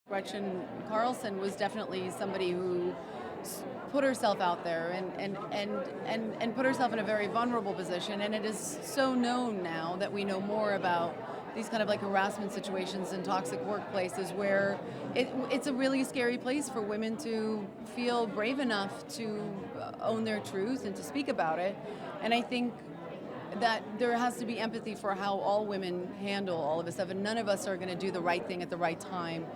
Gretchen Carlson was definitely somebody who put herself out there and put herself in a very vulnerable position. And it is so known now that we know more about these kind of like harassment situations and toxic workplaces where it's a really scary place for women to feel brave enough to own their truth and to speak about it. And I think that there has to be empathy for how all women handle all of this stuff, and none of us are going to do the right thing at the right time.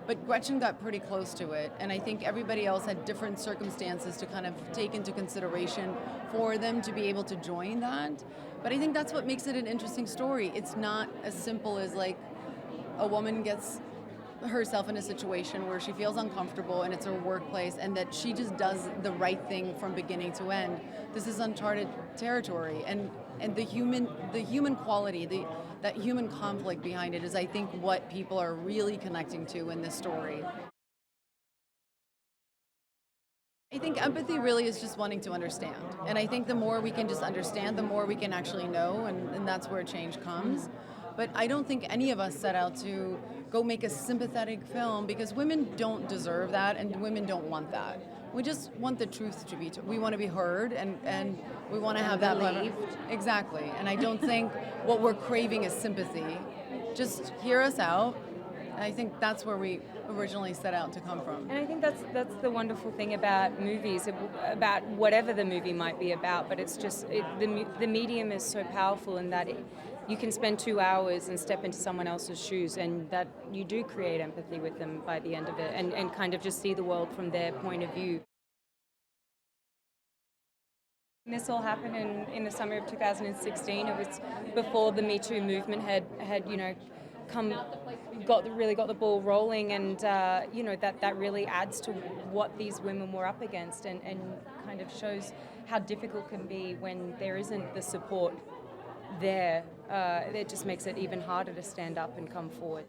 But Gretchen got pretty close to it, and I think everybody else had different circumstances to kind of take into consideration for them to be able to join that. But I think that's what makes it an interesting story. It's not as simple as like a woman gets herself in a situation where she feels uncomfortable and it's her workplace and that she just does the right thing from beginning to end. This is uncharted territory, and the human quality, that human conflict behind it is, I think, what people are really connecting to in this story. I think empathy really is just wanting to understand. And I think the more we can just understand, the more we can actually know, and that's where change comes. But I don't think any of us set out to go make a sympathetic film, because women don't deserve that and women don't want that. We just want the truth to be, we want to be heard, and we want to have that believed. Exactly. And I don't think what we're craving is sympathy. Just hear us out. I think that's where we originally set out to come from. And I think that's the wonderful thing about movies, about whatever the movie might be about. But it's just the medium is so powerful in that you can spend 2 hours and step into someone else's shoes, and that you do create empathy with them by the end of it, and kind of just see the world from their point of view. This all happened in the summer of 2016. It was before the Me Too movement had really got the ball rolling, and that really adds to what these women were up against, and kind of shows how difficult it can be when there isn't the support there. It just makes it even harder to stand up and come forward.